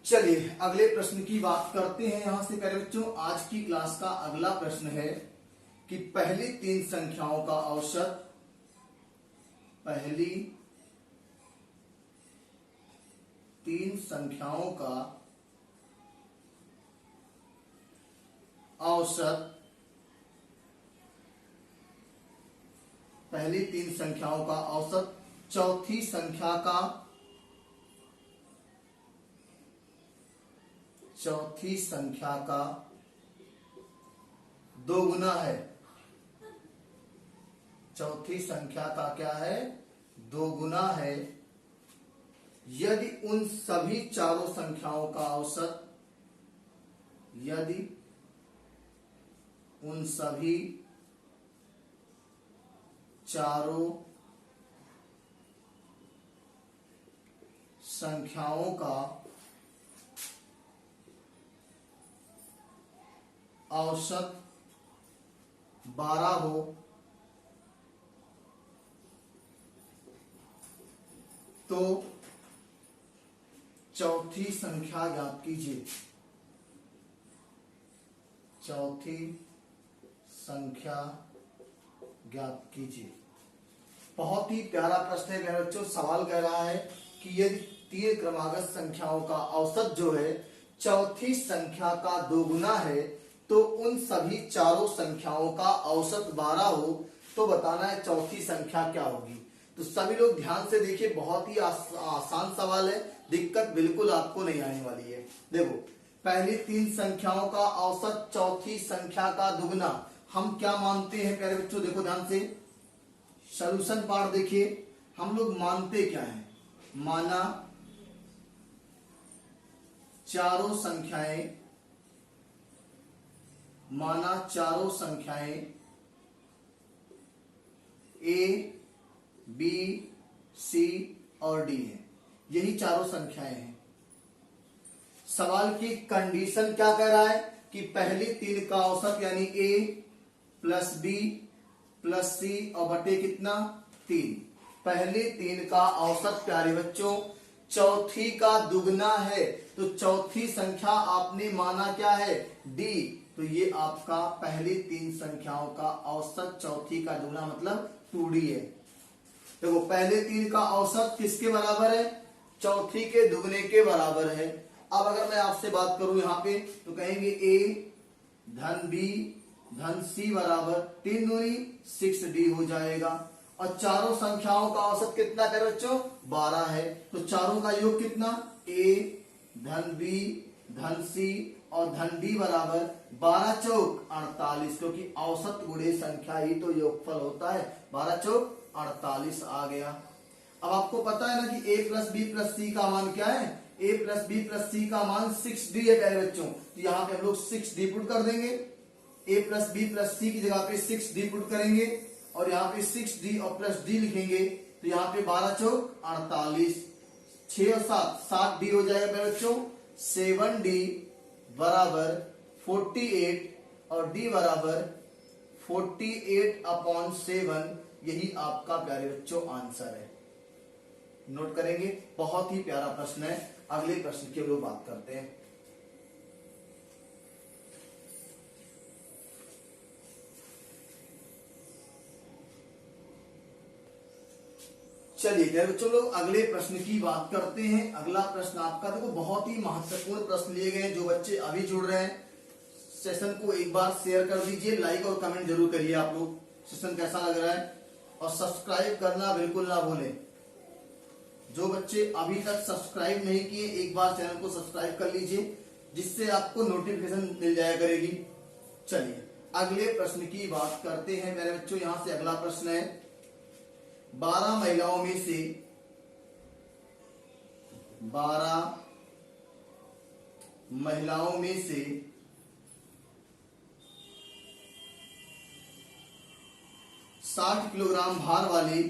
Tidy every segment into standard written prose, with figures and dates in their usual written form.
चलिए अगले प्रश्न की बात करते हैं। यहां से पहले बच्चों आज की क्लास का अगला प्रश्न है कि पहली तीन संख्याओं का औसत, पहली तीन संख्याओं का औसत, पहली तीन संख्याओं का औसत चौथी संख्या का, चौथी संख्या का दोगुना है। चौथी संख्या का क्या है? दोगुना है यदि उन सभी चारों संख्याओं का औसत, यदि उन सभी चारों संख्याओं का औसत 12 हो तो चौथी संख्या ज्ञात कीजिए। चौथी संख्या ज्ञात कीजिए। बहुत ही प्यारा प्रश्न है मेरे बच्चों। सवाल कह रहा है कि यदि तीन क्रमागत संख्याओं का औसत जो है चौथी संख्या का दोगुना है तो उन सभी चारों संख्याओं का औसत 12 हो तो बताना है चौथी संख्या क्या होगी। तो सभी लोग ध्यान से देखिए, बहुत ही आसान सवाल है, दिक्कत बिल्कुल आपको नहीं आने वाली है। देखो, पहली तीन संख्याओं का औसत चौथी संख्या का दुगना, हम क्या मानते हैं प्यारे बच्चों? देखो ध्यान से, सॉल्यूशन पार्ट देखिए, हम लोग मानते क्या है? माना चारों संख्याएं, माना चारों संख्याएं ए, बी, सी और डी है। यही चारों संख्याएं हैं। सवाल की कंडीशन क्या कह रहा है कि पहली तीन का औसत यानी ए प्लस बी प्लस सी और बटे कितना? 3। पहली तीन का औसत प्यारे बच्चों चौथी का दुगना है, तो चौथी संख्या आपने माना क्या है? डी। तो ये आपका पहली तीन संख्याओं का औसत चौथी का दुगना मतलब 2D है। देखो, पहले तीन का औसत किसके बराबर है? चौथी के दुगने के बराबर है। अब अगर मैं आपसे बात करूं यहां पे तो कहेंगे a धन b धन c बराबर 3 दूनी 6d हो जाएगा। और चारों संख्याओं का औसत कितना है बच्चों? 12 है। तो चारों का योग कितना? a धन b धन c और धन d बराबर 12 चौक 48, क्योंकि औसत गुणे संख्या ही तो योगफल होता है। 12 चौक 48 आ गया। अब आपको पता है ना कि a प्लस बी प्लस सी का मान क्या है? a प्लस बी प्लस सी का मान 6d है प्यारे बच्चों। तो यहाँ पे हम लोग 6d पुट कर देंगे। a प्लस बी प्लस सी की जगह पे 6d पुट करेंगे और यहाँ पे 6d और प्लस d लिखेंगे। तो यहाँ पे 12 चौक 48, 6 और 7 7d हो जाएगा प्यारे बच्चों। 7d बराबर 48 और d बराबर 48/7। यही आपका प्यारे बच्चों आंसर है। नोट करेंगे, बहुत ही प्यारा प्रश्न है। अगले प्रश्न की हम लोग बात करते हैं। चलिए प्यारे बच्चों, लोग अगले प्रश्न की बात करते हैं। अगला प्रश्न आपका, देखो बहुत ही महत्वपूर्ण प्रश्न लिए गए हैं। जो बच्चे अभी जुड़ रहे हैं सेशन को एक बार शेयर कर दीजिए, लाइक और कमेंट जरूर करिए आप लोग, सेशन कैसा लग रहा है। और सब्सक्राइब करना बिल्कुल ना भूलें। जो बच्चे अभी तक सब्सक्राइब नहीं किए एक बार चैनल को सब्सक्राइब कर लीजिए, जिससे आपको नोटिफिकेशन मिल जाया करेगी। चलिए अगले प्रश्न की बात करते हैं मेरे बच्चों। यहां से अगला प्रश्न है, 12 महिलाओं में से 12 महिलाओं में से 60 किलोग्राम भार वाली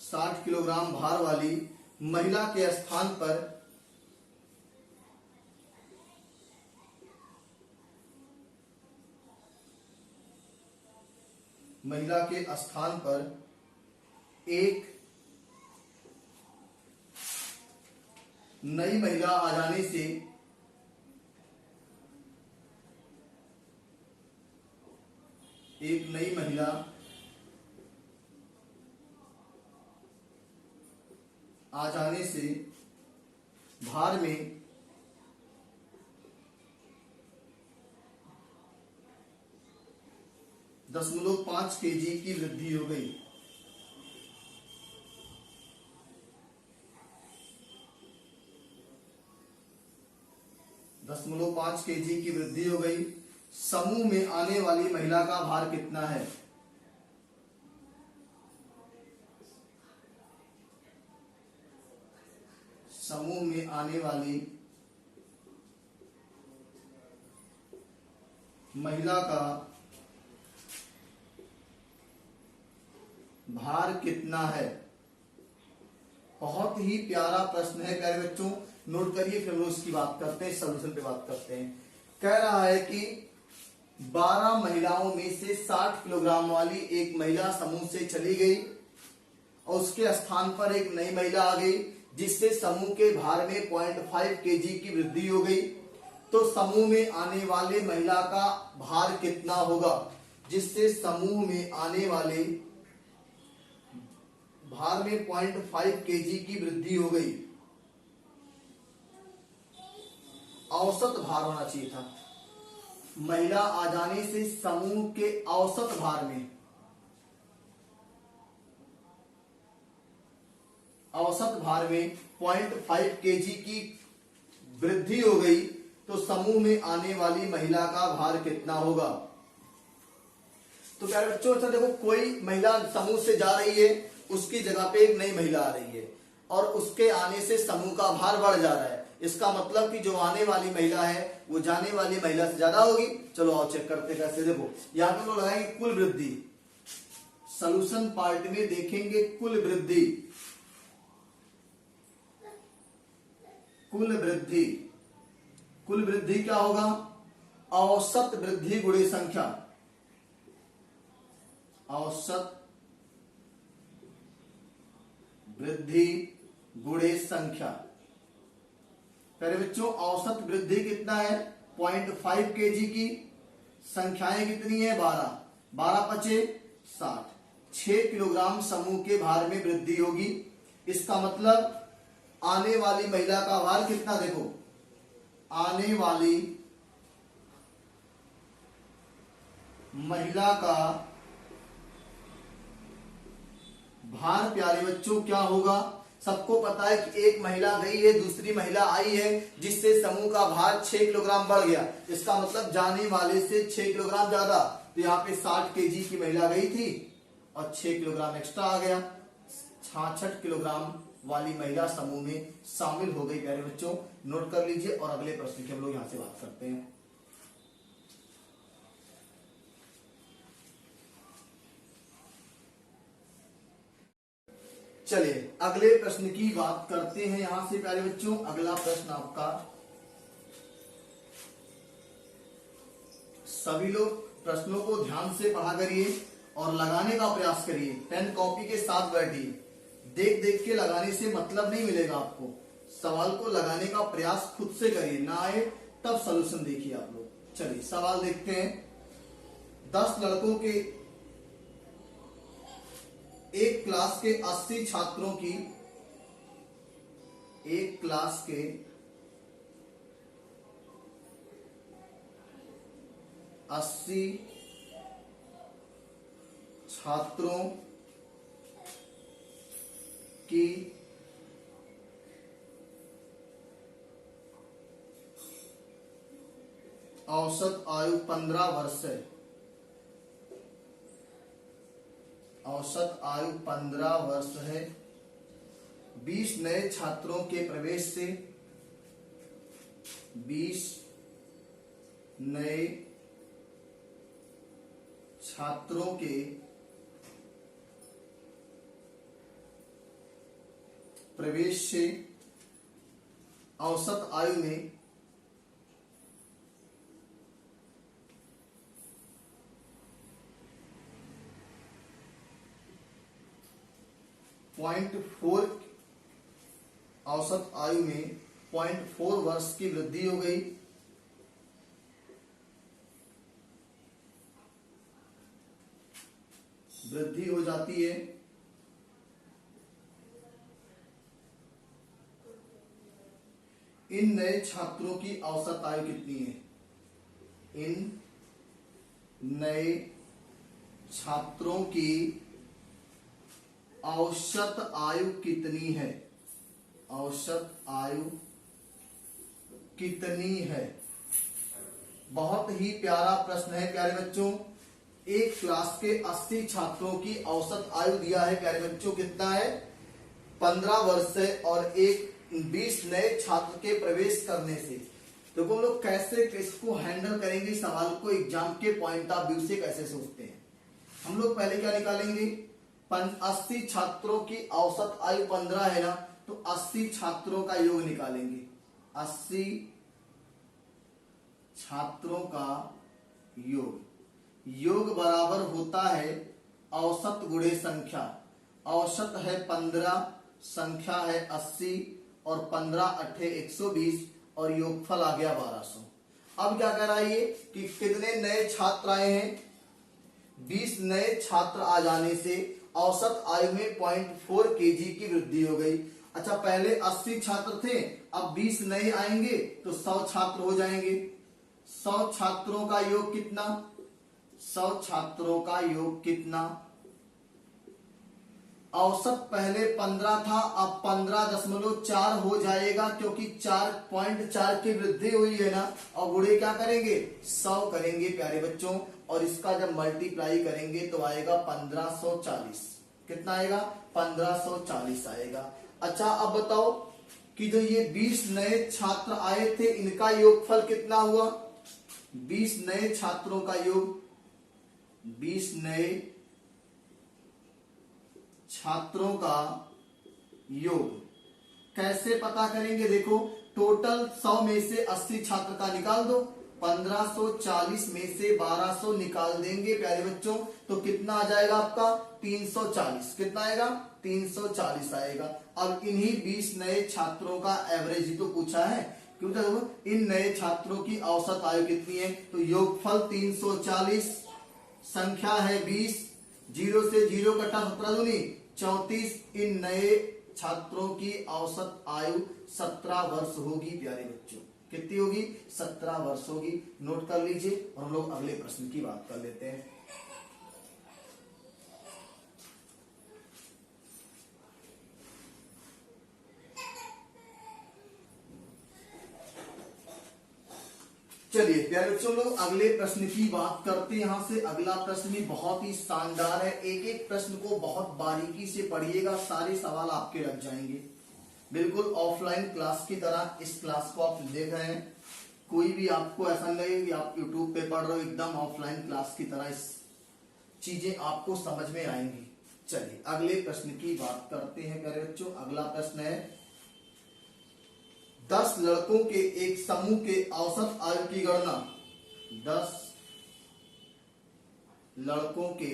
60 किलोग्राम भार वाली महिला के स्थान पर एक नई महिला आ जाने से एक नई महिला आ जाने से भार में 0.5 kg की वृद्धि हो गई। 0.5 kg की वृद्धि हो गई। समूह में आने वाली महिला का भार कितना है? समूह में आने वाली महिला का भार कितना है? बहुत ही प्यारा प्रश्न है प्यारे बच्चों, नोट करिए, फिर हम लोग इसकी बात करते हैं, सॉल्यूशन पे बात करते हैं। कह रहा है कि 12 महिलाओं में से 60 किलोग्राम वाली एक महिला समूह से चली गई और उसके स्थान पर एक नई महिला आ गई, जिससे समूह के भार में 0.5 kg की वृद्धि हो गई। तो समूह में आने वाले महिला का भार कितना होगा? जिससे समूह में आने वाले भार में 0.5 kg की वृद्धि हो गई। औसत भार होना चाहिए था। महिला आ जाने से समूह के औसत भार में 0.5 kg की वृद्धि हो गई। तो समूह में आने वाली महिला का भार कितना होगा? तो प्यारे बच्चों, अच्छा देखो, कोई महिला समूह से जा रही है, उसकी जगह पे एक नई महिला आ रही है और उसके आने से समूह का भार बढ़ जा रहा है। इसका मतलब कि जो आने वाली महिला है वो जाने वाली महिला से ज्यादा होगी। चलो आओ चेक करते हैं कैसे। देखो यहां पे लोग लगाएंगे कुल वृद्धि, सॉल्यूशन पार्ट में देखेंगे कुल वृद्धि। कुल वृद्धि, कुल वृद्धि क्या होगा? औसत वृद्धि गुणे संख्या। औसत वृद्धि गुणे संख्या। प्यारे बच्चों, औसत वृद्धि कितना है? 0.5 kg की। संख्याएं कितनी है? 12। 12 पचे 60। 6 किलोग्राम समूह के भार में वृद्धि होगी। इसका मतलब आने वाली महिला का भार कितना? देखो, आने वाली महिला का भार प्यारे बच्चों क्या होगा? सबको पता है कि एक महिला गई है, दूसरी महिला आई है, जिससे समूह का भार 6 किलोग्राम बढ़ गया। इसका मतलब जाने वाले से 6 किलोग्राम ज्यादा। तो यहाँ पे 60 kg की महिला गई थी और 6 किलोग्राम एक्स्ट्रा आ गया। 66 किलोग्राम वाली महिला समूह में शामिल हो गई। प्यारे बच्चों नोट कर लीजिए और अगले प्रश्न की हम लोग यहाँ से बात करते हैं। चलिए अगले प्रश्न की बात करते हैं यहां से प्यारे बच्चों। अगला प्रश्न आपका, सभी लोग प्रश्नों को ध्यान से पढ़ा करिए और लगाने का प्रयास करिए। पेन कॉपी के साथ बैठिए। देख देख के लगाने से मतलब नहीं मिलेगा आपको। सवाल को लगाने का प्रयास खुद से करिए, ना आए तब सॉल्यूशन देखिए आप लोग। चलिए सवाल देखते हैं। 10 लड़कों के एक क्लास के 80 छात्रों की, एक क्लास के 80 छात्रों की औसत आयु 15 वर्ष है। औसत आयु 15 वर्ष है। 20 नए छात्रों के प्रवेश से 20 नए छात्रों के प्रवेश से औसत आयु में 0.4 औसत आयु में 0.4 वर्ष की वृद्धि हो गई। वृद्धि हो जाती है। इन नए छात्रों की औसत आयु कितनी है? इन नए छात्रों की औसत आयु कितनी है? औसत आयु कितनी है? बहुत ही प्यारा प्रश्न है प्यारे बच्चों। एक क्लास के 80 छात्रों की औसत आयु दिया है प्यारे बच्चों, कितना है? 15 वर्ष से, और एक 20 नए छात्र के प्रवेश करने से। तो हम लोग कैसे इसको हैंडल करेंगे, सवाल को एग्जाम के पॉइंट ऑफ व्यू से कैसे सोचते हैं। हम लोग पहले क्या निकालेंगे? 80 छात्रों की औसत आयु 15 है ना, तो 80 छात्रों का योग निकालेंगे। 80 छात्रों का योग बराबर होता है औसत गुणे संख्या। औसत है 15, संख्या है 80, और 15 अट्ठे 120, और योगफल आ गया 1200। अब क्या कर रहा है ये कि कितने नए छात्र आए हैं? 20 नए छात्र आ जाने से औसत आयु में 0.4 केजी की वृद्धि हो गई। अच्छा, पहले 80 छात्र थे, अब 20 नए आएंगे तो 100 छात्र हो जाएंगे। 100 छात्रों का योग कितना? 100 छात्रों का योग कितना? औसत पहले 15 था, अब 15.4 हो जाएगा, क्योंकि 4.4 की वृद्धि हुई है ना। और गुणे क्या करेंगे? 100 करेंगे प्यारे बच्चों, और इसका जब मल्टीप्लाई करेंगे तो आएगा 1540। कितना आएगा? 1540 आएगा। अच्छा, अब बताओ कि जो ये 20 नए छात्र आए थे, इनका योगफल कितना हुआ? 20 नए छात्रों का योग, 20 नए छात्रों का योग कैसे पता करेंगे? देखो, टोटल 100 में से 80 छात्र का निकाल दो, 1540 में से 1200 निकाल देंगे प्यारे बच्चों, तो कितना आ जाएगा आपका? 340। कितना आएगा? 340 आएगा। अब इन्हीं 20 नए छात्रों का एवरेज ही तो पूछा है, क्योंकि इन नए छात्रों की औसत आयु कितनी है? तो योगफल 340, संख्या है 20, 0 से 0 कटा 17 दूनी 34। इन नए छात्रों की औसत आयु 17 वर्ष होगी प्यारे बच्चों। कितनी होगी? 17 वर्ष होगी। नोट कर लीजिए, और हम लोग अगले प्रश्न की बात कर लेते हैं। चलिए प्यारे बच्चों, लोग अगले प्रश्न की बात करते हैं। यहां से अगला प्रश्न भी बहुत ही शानदार है। एक एक प्रश्न को बहुत बारीकी से पढ़िएगा, सारे सवाल आपके लग जाएंगे। बिल्कुल ऑफलाइन क्लास की तरह इस क्लास को आप देख रहे हैं। कोई भी आपको ऐसा नहीं लगे कि आप यूट्यूब पे पढ़ रहे हो, एकदम ऑफलाइन क्लास की तरह इस चीजें आपको समझ में आएंगी। चलिए अगले प्रश्न की बात करते हैं प्यारे बच्चों। अगला प्रश्न है, 10 लड़कों के एक समूह के औसत आयु की गणना। 10 लड़कों के,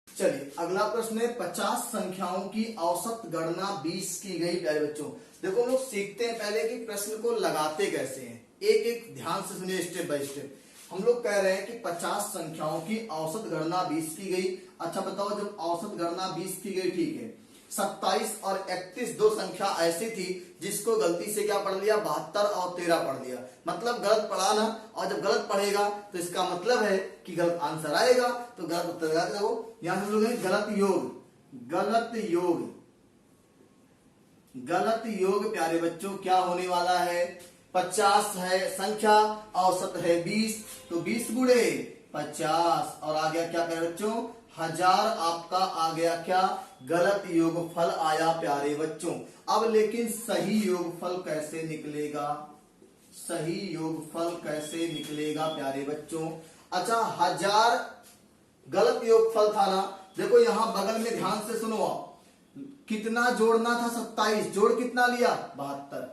चलिए अगला प्रश्न है, 50 संख्याओं की औसत गणना 20 की गई प्यारे बच्चों। देखो हम लोग सीखते हैं पहले कि प्रश्न को लगाते कैसे हैं। एक एक ध्यान से सुनिए, स्टेप बाय स्टेप। हम लोग कह रहे हैं कि 50 संख्याओं की औसत गणना 20 की गई। अच्छा बताओ, जब औसत गणना 20 की गई, ठीक है, 27 और 31 दो संख्या ऐसी थी जिसको गलती से क्या पढ़ लिया? 72 और 13 पढ़ लिया। मतलब गलत पढ़ा ना, और जब गलत पढ़ेगा तो इसका मतलब है कि गलत आंसर आएगा। तो गलत उत्तर देखो, यहां हम लोग गलत योग, गलत योग, गलत योग प्यारे बच्चों क्या होने वाला है? 50 है संख्या, औसत है 20, तो 20 गुणे 50, और आ गया क्या प्यारे बच्चों? 1000। आपका आ गया क्या? गलत योगफल आया प्यारे बच्चों। अब लेकिन सही योगफल कैसे निकलेगा? सही योगफल कैसे निकलेगा प्यारे बच्चों? अच्छा, 1000 गलत योगफल था ना। देखो यहां बगल में ध्यान से सुनो, कितना जोड़ना था? 27। जोड़ कितना लिया? 72।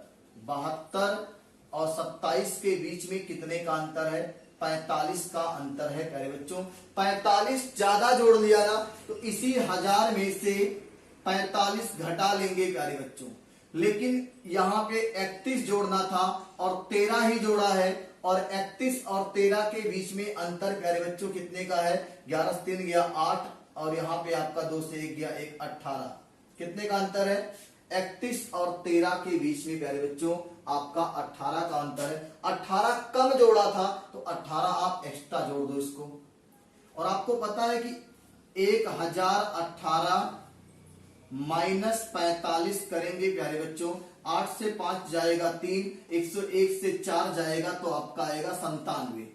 72 और 27 के बीच में कितने का अंतर है? 45 का अंतर है प्यारे बच्चों। 45 ज्यादा जोड़ लिया ना तो इसी 1000 में से 45 घटा लेंगे प्यारे बच्चों, लेकिन यहाँ पे 31 जोड़ना था और 13 ही जोड़ा है, और 31 और 13 के बीच में अंतर प्यारे बच्चों कितने का है? 11 से 3 गया 8, और यहाँ पे आपका 2 से 1 गया 1, 18। कितने का अंतर है? 31 और 13 के बीच में प्यारे बच्चों आपका 18 का अंतर है। 18 कम जोड़ा था तो 18 आप एक्स्ट्रा जोड़ दो इसको। और आपको पता है कि 1018 माइनस 45 करेंगे प्यारे बच्चों, 8 से 5 जाएगा 3, 101 से 4 जाएगा तो आपका आएगा 97।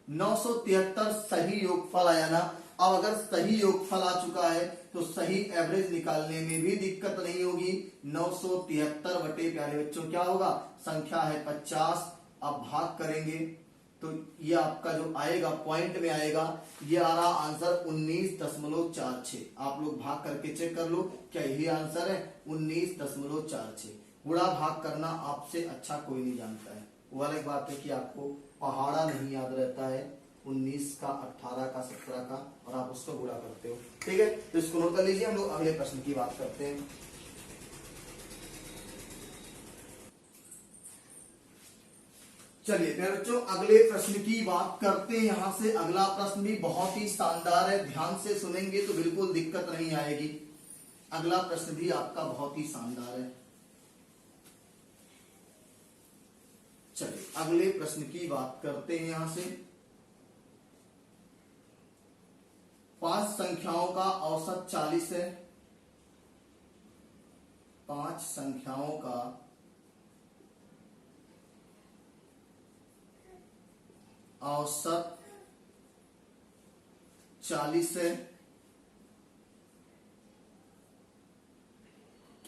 973 सही योगफल आया ना। अब अगर सही योगफल आ चुका है तो सही एवरेज निकालने में भी दिक्कत नहीं होगी। 973 बटे प्यारे बच्चों क्या होगा? संख्या है 50। अब भाग करेंगे तो ये आपका जो आएगा पॉइंट में आएगा, ये आ रहा आंसर 19.46। आप लोग भाग करके चेक कर लो, क्या यही आंसर है? 19.46। गुणा भाग करना आपसे अच्छा कोई नहीं जानता है। वो अलग बात है कि आपको पहाड़ा नहीं याद रहता है 19 का, 18 का, 17 का, और आप उसको गुणा करते हो। ठीक है, तो इसको नोट कर लीजिए। हम लोग अगले प्रश्न की बात करते हैं। चलिए प्यारे बच्चों अगले प्रश्न की बात करते हैं। यहां से अगला प्रश्न भी बहुत ही शानदार है, ध्यान से सुनेंगे तो बिल्कुल दिक्कत नहीं आएगी। अगला प्रश्न भी आपका बहुत ही शानदार है। चलिए अगले प्रश्न की बात करते हैं। यहां से 5 संख्याओं का औसत 40 है। 5 संख्याओं का औसत 40 है।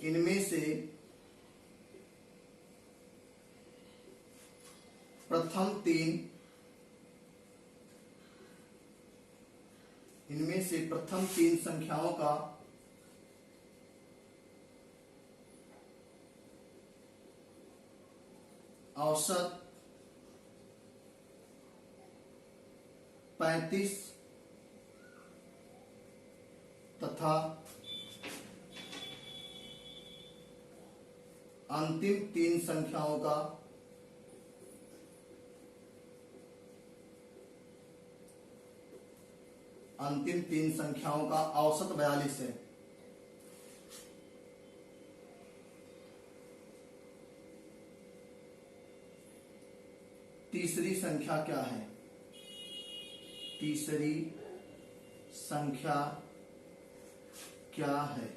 इनमें से प्रथम 3 संख्याओं का औसत 35 तथा अंतिम 3 संख्याओं का औसत 42 है। तीसरी संख्या क्या है? तीसरी संख्या क्या है?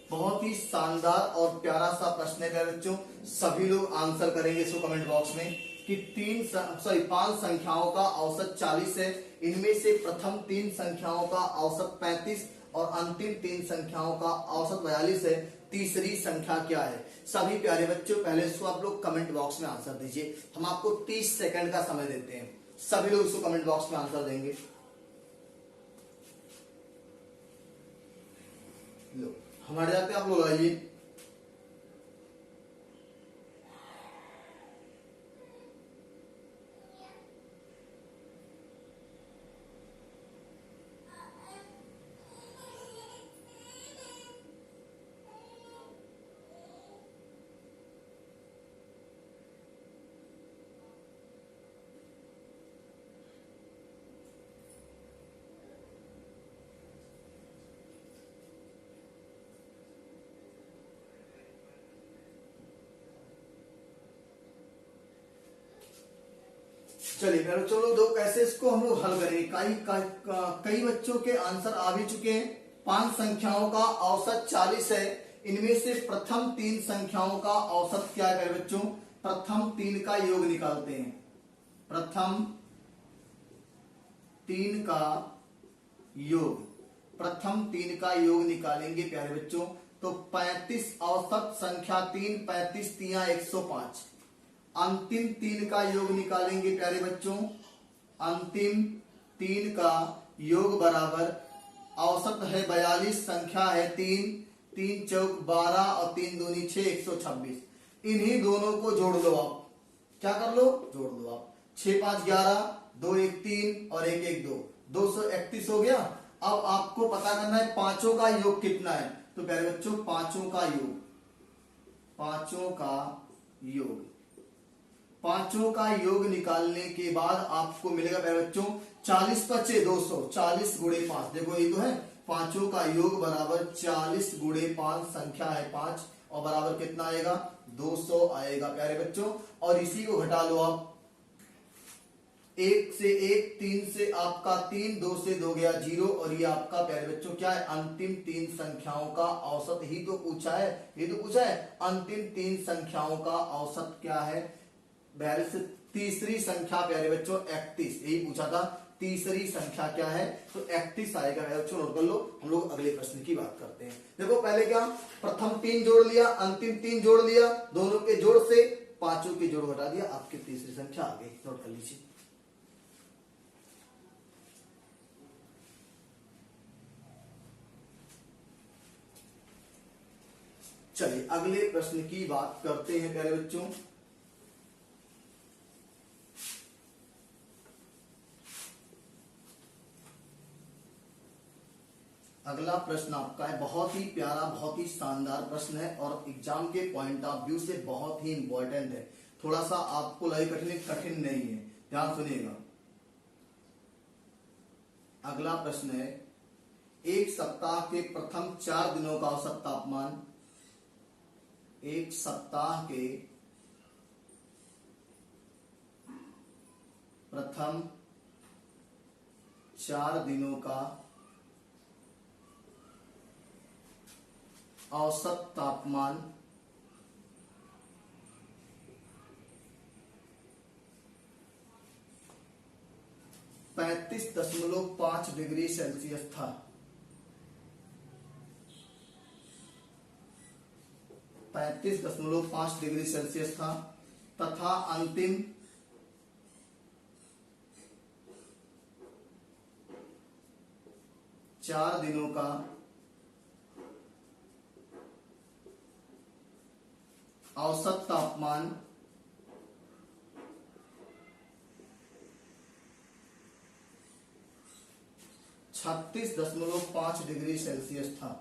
बहुत ही शानदार और प्यारा सा प्रश्न है बच्चों। सभी लोग आंसर करेंगे इसको कमेंट बॉक्स में कि 5 संख्याओं का औसत 40 है। इनमें से प्रथम 3 संख्याओं का औसत 35 और अंतिम 3 संख्याओं का औसत 42 है। तीसरी संख्या क्या है? सभी प्यारे बच्चों पहले इसको आप लोग कमेंट बॉक्स में आंसर दीजिए। हम आपको 30 सेकंड का समय देते हैं, सभी लोग इसको कमेंट बॉक्स में आंसर देंगे। लो हमारे जाते आप लोग आइए। चलिए चलो दो कैसे इसको हम लोग हल करेंगे। कई बच्चों के आंसर आ भी चुके हैं। 5 संख्याओं का औसत 40 है। इनमें से प्रथम 3 संख्याओं का औसत क्या है बच्चों? प्रथम 3 का योग निकालते हैं। प्रथम 3 का योग निकालेंगे प्यारे बच्चों तो 35 औसत संख्या 3, 35 तिया 105। अंतिम 3 का योग निकालेंगे प्यारे बच्चों। अंतिम 3 का योग बराबर औसत है 42, संख्या है 3, 3 चौक 12 और 3 दूनी 6, 126। इन्हीं दोनों को जोड़ लो। आप क्या कर लो? जोड़ लो आप। 6 5 11, 2 1 3 और 1 1 2, 231 हो गया। अब आपको पता करना है पांचों का योग कितना है। तो प्यारे बच्चों पांचों का योग, पांचों का योग, पांचों का योग निकालने के बाद आपको मिलेगा प्यारे बच्चों 40 पचे 200, 40 गुणे 5। देखो ये तो है, पांचों का योग बराबर 40 गुणे 5, संख्या है 5 और बराबर कितना आएगा 200 आएगा प्यारे बच्चों। और इसी को घटा लो आप, 1 से 1, 3 से आपका 3, 2 से 2 गया 0 और ये आपका प्यारे बच्चों क्या है, अंतिम 3 संख्याओं का औसत ही तो पूछा है। ये तो पूछा है अंतिम 3 संख्याओं का औसत क्या है। 42 तीसरी संख्या प्यारे बच्चों 31, यही पूछा था, तीसरी संख्या क्या है, तो 31 आएगा प्यारे बच्चों, नोट कर लो। हम लोग अगले प्रश्न की बात करते हैं। देखो पहले क्या, प्रथम 3 जोड़ लिया, अंतिम 3 जोड़ लिया, दोनों के जोड़ से पांचों के जोड़ घटा दिया, आपकी तीसरी संख्या आ गई, नोट कर लीजिए। चलिए अगले प्रश्न की बात करते हैं प्यारे बच्चों। अगला प्रश्न आपका है, बहुत ही प्यारा, बहुत ही शानदार प्रश्न है और एग्जाम के पॉइंट ऑफ व्यू से बहुत ही इंपॉर्टेंट है। थोड़ा सा आपको लगे कठिन, कठिन नहीं है, ध्यान सुनिएगा। अगला प्रश्न है, एक सप्ताह के प्रथम 4 दिनों का औसत तापमान, एक सप्ताह के प्रथम 4 दिनों का औसत तापमान 35.5 डिग्री सेल्सियस था। 35.5 डिग्री सेल्सियस था तथा अंतिम 4 दिनों का औसत तापमान 36.5 डिग्री सेल्सियस था।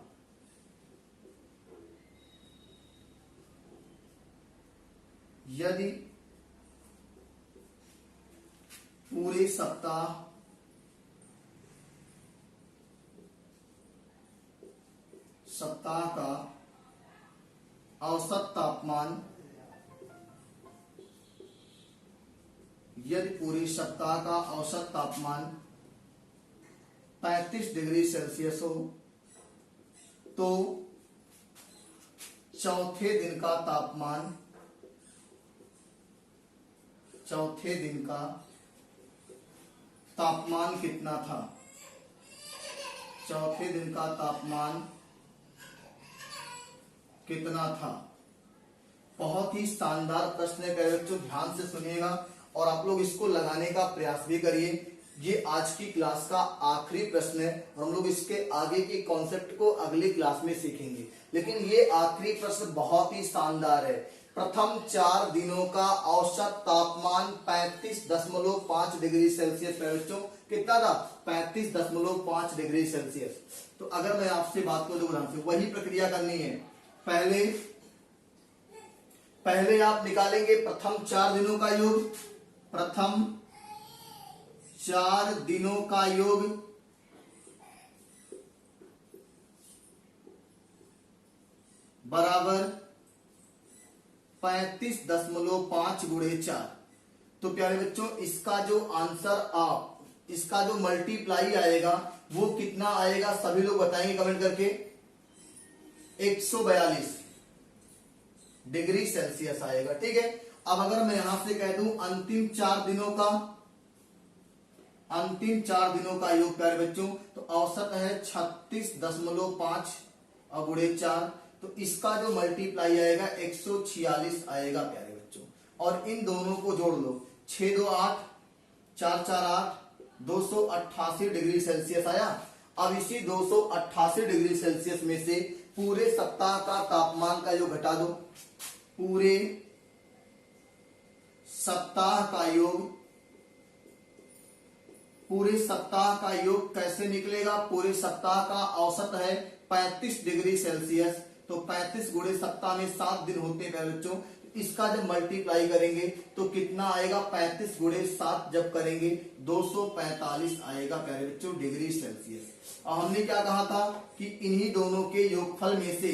यदि पूरे सप्ताह का औसत तापमान, यदि पूरे सप्ताह का औसत तापमान 35 डिग्री सेल्सियस हो तो चौथे दिन का तापमान, चौथे दिन का तापमान कितना था। चौथे दिन का तापमान कितना था। बहुत ही शानदार प्रश्न है प्यारे बच्चों, ध्यान से सुनिएगा और आप लोग इसको लगाने का प्रयास भी करिए। ये आज की क्लास का आखिरी प्रश्न है, हम लोग इसके आगे के कॉन्सेप्ट को अगली क्लास में सीखेंगे, लेकिन ये आखिरी प्रश्न बहुत ही शानदार है। प्रथम 4 दिनों का औसत तापमान 35.5 डिग्री सेल्सियस बच्चों, कितना था 35.5 डिग्री सेल्सियस। तो अगर मैं आपसे बात करूं ध्यान से, वही प्रक्रिया करनी है। पहले आप निकालेंगे प्रथम 4 दिनों का योग, प्रथम 4 दिनों का योग बराबर 35.5 गुणे 4। तो प्यारे बच्चों इसका जो आंसर इसका जो मल्टीप्लाई आएगा वो कितना आएगा, सभी लोग बताएंगे कमेंट करके। 142 डिग्री सेल्सियस आएगा, ठीक है। अब अगर मैं यहां से कह दूं अंतिम 4 दिनों का, अंतिम 4 दिनों का योग प्यारे बच्चों, तो औसत है 36.5 और गुणे 4, तो इसका जो मल्टीप्लाई आएगा 146 आएगा प्यारे बच्चों। और इन दोनों को जोड़ लो, 6 2 8, 4 4 8, 288 डिग्री सेल्सियस आया। अब इसी 288 डिग्री सेल्सियस में से पूरे सप्ताह का तापमान का योग घटा दो। पूरे सप्ताह का योग पूरे सप्ताह का योग कैसे निकलेगा? पूरे सप्ताह का औसत है 35 डिग्री सेल्सियस। तो 35 गुणे सप्ताह में 7 दिन होते हैं प्यारे बच्चों। इसका जब मल्टीप्लाई करेंगे तो कितना आएगा? 35 गुणे 7 जब करेंगे 245 आएगा प्यारे बच्चों डिग्री सेल्सियस। और हमने क्या कहा था कि इन्हीं दोनों के योगफल में से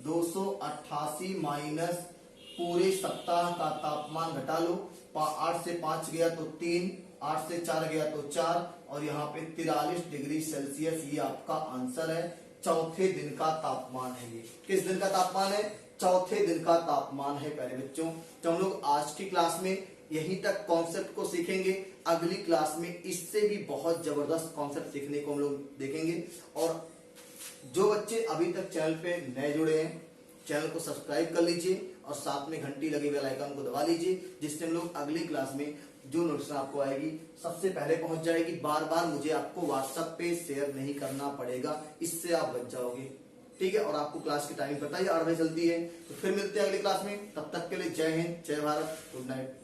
288 माइनस पूरे सप्ताह का तापमान घटा लो। 8 से 5 गया तो 3, 8 से 4 गया तो 4, और यहाँ पे 43 डिग्री सेल्सियस ये आपका आंसर है। चौथे दिन का तापमान है ये। किस दिन का तापमान है? चौथे दिन का तापमान है प्यारे बच्चों। तो हम लोग आज की क्लास में यहीं तक कॉन्सेप्ट को सीखेंगे। अगली क्लास में इससे भी बहुत जबरदस्त कॉन्सेप्ट सीखने को हम लोग देखेंगे। और जो बच्चे अभी तक चैनल पे नए जुड़े हैं, चैनल को सब्सक्राइब कर लीजिए और साथ में घंटी लगे बेल आइकन को दबा लीजिए, जिससे हम लोग अगली क्लास में जो नोटिफिकेशन आपको आएगी सबसे पहले पहुंच जाएगी। बार बार मुझे आपको व्हाट्सएप पे शेयर नहीं करना पड़ेगा, इससे आप बच जाओगे। ठीक है, और आपको क्लास की टाइमिंग पता ही 8 बजे चलती है। तो फिर मिलते हैं अगली क्लास में, तब तक के लिए जय हिंद, जय भारत, गुड नाइट।